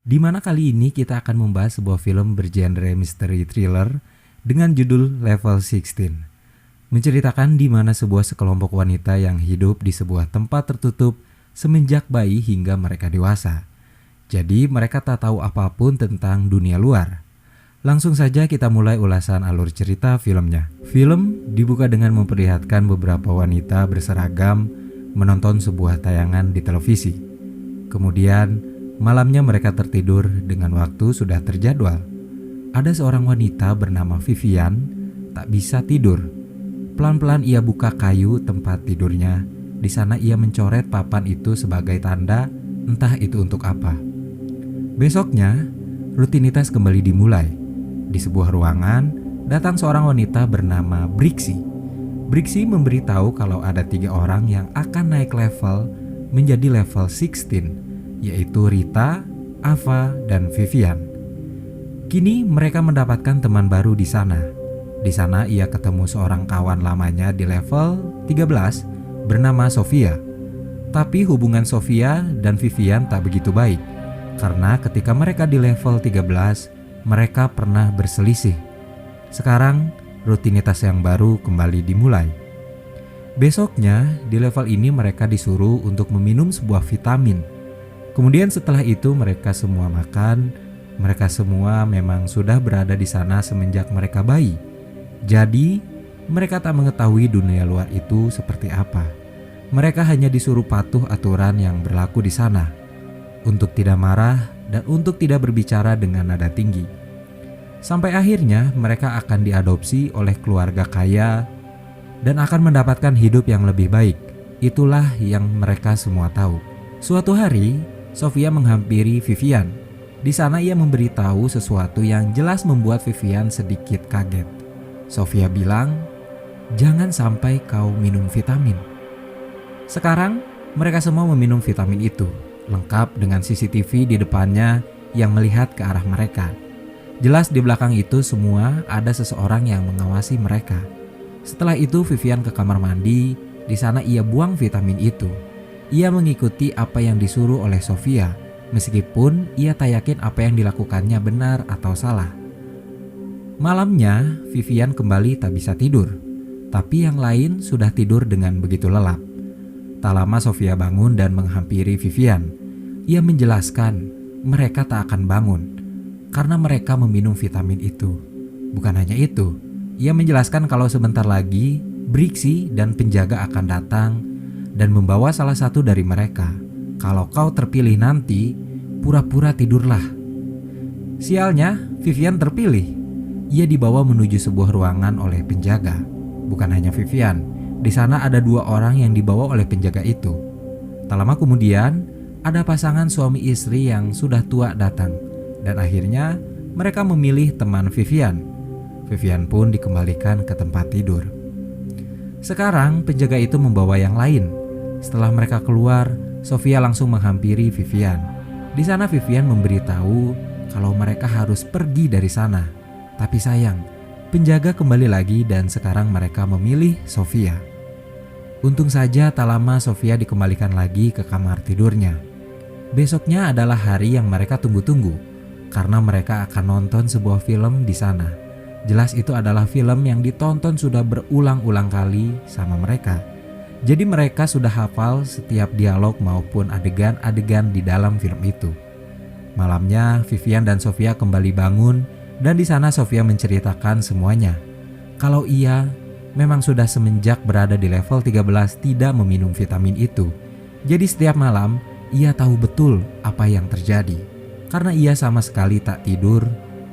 Di mana kali ini kita akan membahas sebuah film bergenre misteri thriller dengan judul Level 16. Menceritakan di mana sebuah sekelompok wanita yang hidup di sebuah tempat tertutup semenjak bayi hingga mereka dewasa. Jadi mereka tak tahu apapun tentang dunia luar. Langsung saja kita mulai ulasan alur cerita filmnya. Film dibuka dengan memperlihatkan beberapa wanita berseragam menonton sebuah tayangan di televisi. Kemudian malamnya mereka tertidur dengan waktu sudah terjadwal. Ada seorang wanita bernama Vivian tak bisa tidur. Pelan-pelan ia buka kayu tempat tidurnya. Di sana ia mencoret papan itu sebagai tanda, entah itu untuk apa. Besoknya, rutinitas kembali dimulai. Di sebuah ruangan, datang seorang wanita bernama Brixie. Brixie memberitahu kalau ada 3 orang yang akan naik level menjadi level 16, yaitu Rita, Ava, dan Vivian. Kini mereka mendapatkan teman baru di sana. Di sana ia ketemu seorang kawan lamanya di level 13 bernama Sofia. Tapi hubungan Sofia dan Vivian tak begitu baik, karena ketika mereka di level 13, mereka pernah berselisih. Sekarang rutinitas yang baru kembali dimulai. Besoknya di level ini mereka disuruh untuk meminum sebuah vitamin. Kemudian setelah itu mereka semua makan. Mereka semua memang sudah berada di sana semenjak mereka bayi. Jadi mereka tak mengetahui dunia luar itu seperti apa. Mereka hanya disuruh patuh aturan yang berlaku di sana, untuk tidak marah dan untuk tidak berbicara dengan nada tinggi. Sampai akhirnya mereka akan diadopsi oleh keluarga kaya dan akan mendapatkan hidup yang lebih baik. Itulah yang mereka semua tahu. Suatu hari Sofia menghampiri Vivian. Di sana ia memberitahu sesuatu yang jelas membuat Vivian sedikit kaget. Sofia bilang, "Jangan sampai kau minum vitamin." Sekarang mereka semua meminum vitamin itu, lengkap dengan CCTV di depannya yang melihat ke arah mereka. Jelas di belakang itu semua ada seseorang yang mengawasi mereka. Setelah itu Vivian ke kamar mandi. Di sana ia buang vitamin itu. Ia mengikuti apa yang disuruh oleh Sofia, meskipun ia tak yakin apa yang dilakukannya benar atau salah. Malamnya, Vivian kembali tak bisa tidur, tapi yang lain sudah tidur dengan begitu lelap. Tak lama Sofia bangun dan menghampiri Vivian. Ia menjelaskan mereka tak akan bangun karena mereka meminum vitamin itu. Bukan hanya itu, ia menjelaskan kalau sebentar lagi Brixie dan penjaga akan datang dan membawa salah satu dari mereka. Kalau kau terpilih nanti, pura-pura tidurlah. Sialnya, Vivian terpilih. Ia dibawa menuju sebuah ruangan oleh penjaga. Bukan hanya Vivian, di sana ada 2 orang yang dibawa oleh penjaga itu. Tak lama kemudian, ada pasangan suami istri yang sudah tua datang. Dan akhirnya, mereka memilih teman Vivian. Vivian pun dikembalikan ke tempat tidur. Sekarang penjaga itu membawa yang lain. Setelah mereka keluar, Sofia langsung menghampiri Vivian. Di sana Vivian memberitahu kalau mereka harus pergi dari sana. Tapi sayang, penjaga kembali lagi dan sekarang mereka memilih Sofia. Untung saja tak lama Sofia dikembalikan lagi ke kamar tidurnya. Besoknya adalah hari yang mereka tunggu-tunggu, karena mereka akan nonton sebuah film di sana. Jelas itu adalah film yang ditonton sudah berulang-ulang kali sama mereka. Jadi mereka sudah hafal setiap dialog maupun adegan-adegan di dalam film itu. Malamnya Vivian dan Sofia kembali bangun dan di sana Sofia menceritakan semuanya. Kalau ia memang sudah semenjak berada di level 13 tidak meminum vitamin itu. Jadi setiap malam ia tahu betul apa yang terjadi. Karena ia sama sekali tak tidur.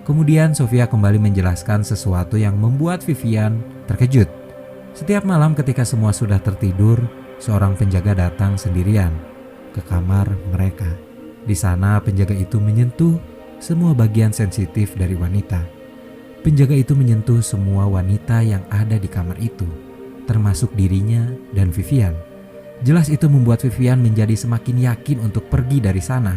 Kemudian Sofia kembali menjelaskan sesuatu yang membuat Vivian terkejut. Setiap malam ketika semua sudah tertidur, seorang penjaga datang sendirian ke kamar mereka. Di sana penjaga itu menyentuh semua bagian sensitif dari wanita. Penjaga itu menyentuh semua wanita yang ada di kamar itu, termasuk dirinya dan Vivian. Jelas itu membuat Vivian menjadi semakin yakin untuk pergi dari sana.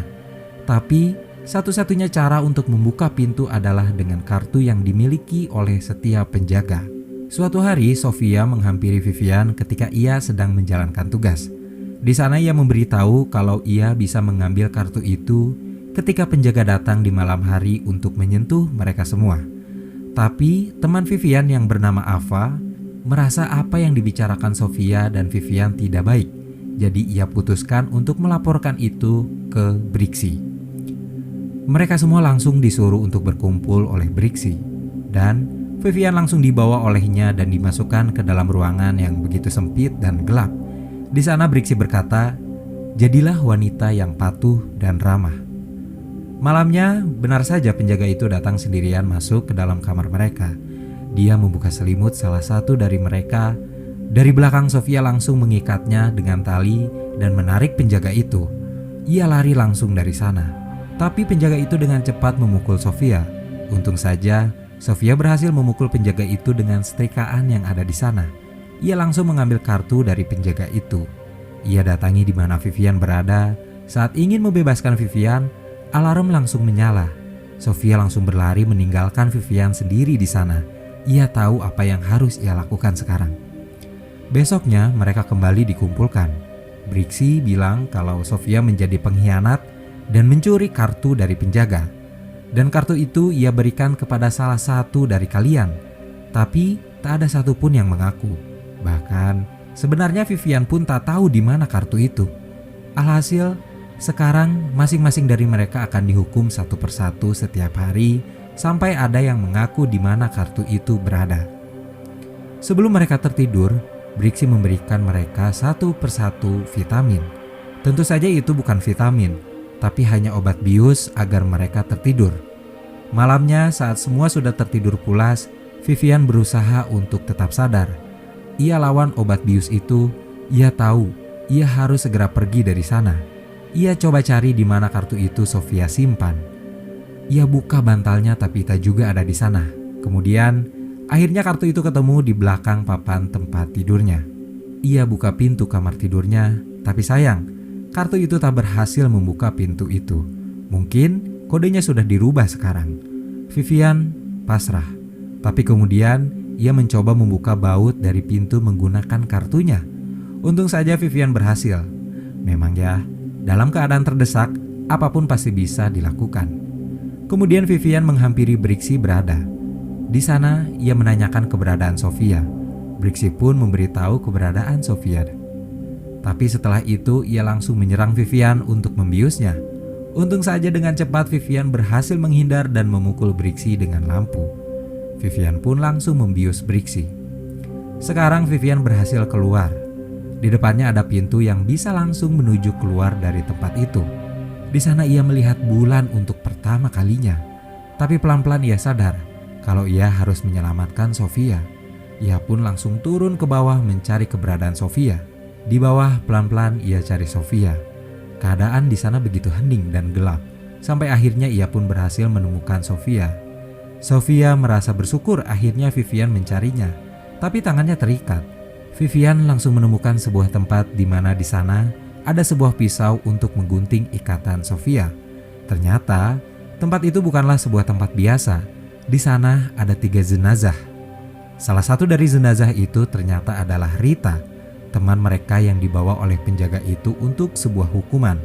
Tapi satu-satunya cara untuk membuka pintu adalah dengan kartu yang dimiliki oleh setiap penjaga. Suatu hari Sofia menghampiri Vivian ketika ia sedang menjalankan tugas. Di sana ia memberitahu kalau ia bisa mengambil kartu itu ketika penjaga datang di malam hari untuk menyentuh mereka semua. Tapi teman Vivian yang bernama Ava merasa apa yang dibicarakan Sofia dan Vivian tidak baik. Jadi ia putuskan untuk melaporkan itu ke Brixie. Mereka semua langsung disuruh untuk berkumpul oleh Brixie. Dan Vivian langsung dibawa olehnya dan dimasukkan ke dalam ruangan yang begitu sempit dan gelap. Di sana Brixie berkata, "Jadilah wanita yang patuh dan ramah." Malamnya, benar saja penjaga itu datang sendirian masuk ke dalam kamar mereka. Dia membuka selimut salah satu dari mereka. Dari belakang Sofia langsung mengikatnya dengan tali dan menarik penjaga itu. Ia lari langsung dari sana. Tapi penjaga itu dengan cepat memukul Sofia. Untung saja, Sofia berhasil memukul penjaga itu dengan setrikaan yang ada di sana. Ia langsung mengambil kartu dari penjaga itu. Ia datangi di mana Vivian berada. Saat ingin membebaskan Vivian, alarm langsung menyala. Sofia langsung berlari meninggalkan Vivian sendiri di sana. Ia tahu apa yang harus ia lakukan sekarang. Besoknya mereka kembali dikumpulkan. Brixie bilang kalau Sofia menjadi pengkhianat dan mencuri kartu dari penjaga. Dan kartu itu ia berikan kepada salah satu dari kalian. Tapi tak ada satupun yang mengaku. Bahkan sebenarnya Vivian pun tak tahu di mana kartu itu. Alhasil, sekarang masing-masing dari mereka akan dihukum satu persatu setiap hari sampai ada yang mengaku di mana kartu itu berada. Sebelum mereka tertidur, Brixie memberikan mereka satu persatu vitamin. Tentu saja itu bukan vitamin, tapi hanya obat bius agar mereka tertidur. Malamnya saat semua sudah tertidur pulas, Vivian berusaha untuk tetap sadar. Ia lawan obat bius itu. Ia tahu ia harus segera pergi dari sana. Ia coba cari di mana kartu itu Sofia simpan. Ia buka bantalnya tapi tak juga ada di sana. Kemudian akhirnya kartu itu ketemu di belakang papan tempat tidurnya. Ia buka pintu kamar tidurnya, tapi sayang, kartu itu tak berhasil membuka pintu itu. Mungkin kodenya sudah dirubah sekarang. Vivian pasrah, tapi kemudian ia mencoba membuka baut dari pintu menggunakan kartunya. Untung saja Vivian berhasil. Memang ya, dalam keadaan terdesak, apapun pasti bisa dilakukan. Kemudian Vivian menghampiri Brixie berada. Di sana ia menanyakan keberadaan Sofia. Brixie pun memberitahu keberadaan Sofia. Tapi setelah itu ia langsung menyerang Vivian untuk membiusnya. Untung saja dengan cepat Vivian berhasil menghindar dan memukul Brixie dengan lampu. Vivian pun langsung membius Brixie. Sekarang Vivian berhasil keluar. Di depannya ada pintu yang bisa langsung menuju keluar dari tempat itu. Di sana ia melihat bulan untuk pertama kalinya. Tapi pelan-pelan ia sadar kalau ia harus menyelamatkan Sofia. Ia pun langsung turun ke bawah mencari keberadaan Sofia. Di bawah pelan-pelan ia cari Sofia. Keadaan di sana begitu hening dan gelap. Sampai akhirnya ia pun berhasil menemukan Sofia. Sofia merasa bersyukur akhirnya Vivian mencarinya. Tapi tangannya terikat. Vivian langsung menemukan sebuah tempat di mana di sana ada sebuah pisau untuk menggunting ikatan Sofia. Ternyata tempat itu bukanlah sebuah tempat biasa. Di sana ada 3 jenazah. Salah satu dari jenazah itu ternyata adalah Rita, teman mereka yang dibawa oleh penjaga itu untuk sebuah hukuman.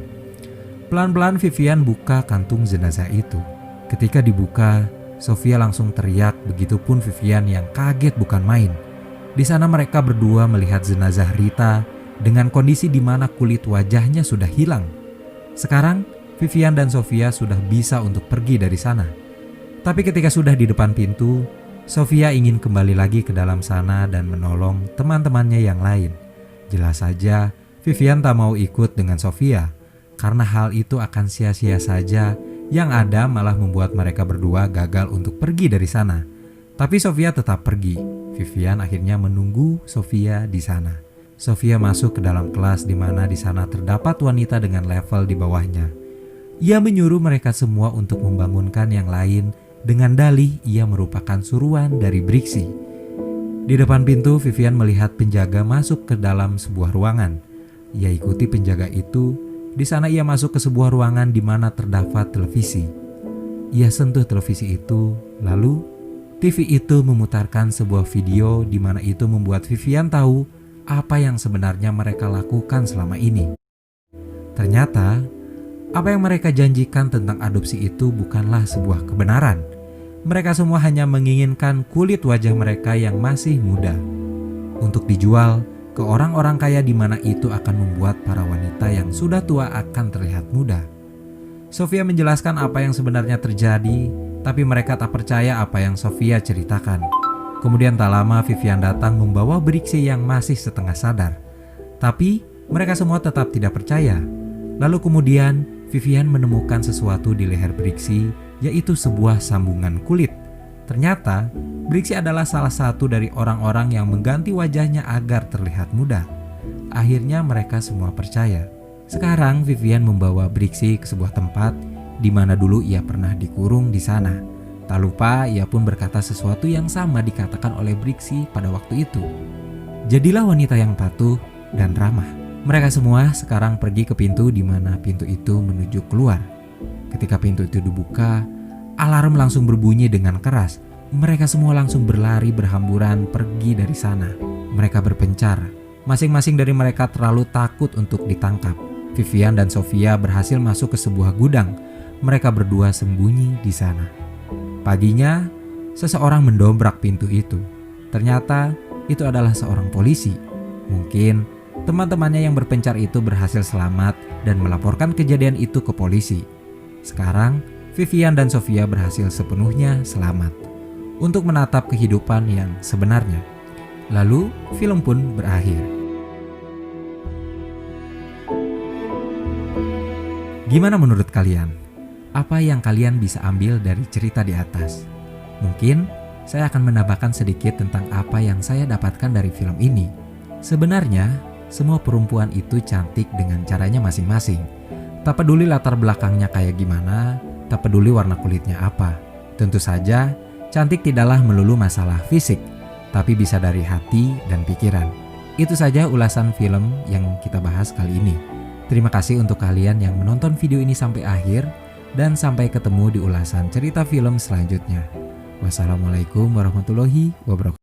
Pelan-pelan Vivian buka kantung jenazah itu. Ketika dibuka, Sofia langsung teriak, begitupun Vivian yang kaget bukan main. Di sana mereka berdua melihat jenazah Rita dengan kondisi di mana kulit wajahnya sudah hilang. Sekarang Vivian dan Sofia sudah bisa untuk pergi dari sana. Tapi ketika sudah di depan pintu, Sofia ingin kembali lagi ke dalam sana dan menolong teman-temannya yang lain. Jelas saja Vivian tak mau ikut dengan Sofia, karena hal itu akan sia-sia saja. Yang ada malah membuat mereka berdua gagal untuk pergi dari sana. Tapi Sofia tetap pergi. Vivian akhirnya menunggu Sofia di sana. Sofia masuk ke dalam kelas di mana di sana terdapat wanita dengan level di bawahnya. Ia menyuruh mereka semua untuk membangunkan yang lain dengan dalih ia merupakan suruhan dari Brixie. Di depan pintu Vivian melihat penjaga masuk ke dalam sebuah ruangan. Ia ikuti penjaga itu. Di sana ia masuk ke sebuah ruangan di mana terdapat televisi. Ia sentuh televisi itu, lalu TV itu memutarkan sebuah video di mana itu membuat Vivian tahu apa yang sebenarnya mereka lakukan selama ini. Ternyata Apa yang mereka janjikan tentang adopsi itu bukanlah sebuah kebenaran. Mereka semua hanya menginginkan kulit wajah mereka yang masih muda untuk dijual ke orang-orang kaya, di mana itu akan membuat para wanita yang sudah tua akan terlihat muda. Sofia menjelaskan apa yang sebenarnya terjadi, tapi mereka tak percaya apa yang Sofia ceritakan. Kemudian tak lama Vivian datang membawa Brixie yang masih setengah sadar. Tapi mereka semua tetap tidak percaya. Lalu kemudian Vivian menemukan sesuatu di leher Brixie, yaitu sebuah sambungan kulit. Ternyata Brixie adalah salah satu dari orang-orang yang mengganti wajahnya agar terlihat muda. Akhirnya mereka semua percaya. Sekarang Vivian membawa Brixie ke sebuah tempat di mana dulu ia pernah dikurung di sana. Tak lupa ia pun berkata sesuatu yang sama dikatakan oleh Brixie pada waktu itu. Jadilah wanita yang patuh dan ramah. Mereka semua sekarang pergi ke pintu di mana pintu itu menuju keluar. Ketika pintu itu dibuka, alarm langsung berbunyi dengan keras. Mereka semua langsung berlari berhamburan pergi dari sana. Mereka berpencar. Masing-masing dari mereka terlalu takut untuk ditangkap. Vivian dan Sofia berhasil masuk ke sebuah gudang. Mereka berdua sembunyi di sana. Paginya, seseorang mendobrak pintu itu. Ternyata itu adalah seorang polisi. Mungkin teman-temannya yang berpencar itu berhasil selamat dan melaporkan kejadian itu ke polisi. Sekarang, Vivian dan Sofia berhasil sepenuhnya selamat untuk menatap kehidupan yang sebenarnya. Lalu, film pun berakhir. Gimana menurut kalian? Apa yang kalian bisa ambil dari cerita di atas? Mungkin saya akan menambahkan sedikit tentang apa yang saya dapatkan dari film ini. Sebenarnya, semua perempuan itu cantik dengan caranya masing-masing. Tak peduli latar belakangnya kayak gimana, tak peduli warna kulitnya apa. Tentu saja, cantik tidaklah melulu masalah fisik, tapi bisa dari hati dan pikiran. Itu saja ulasan film yang kita bahas kali ini. Terima kasih untuk kalian yang menonton video ini sampai akhir, dan sampai ketemu di ulasan cerita film selanjutnya. Wassalamualaikum warahmatullahi wabarakatuh.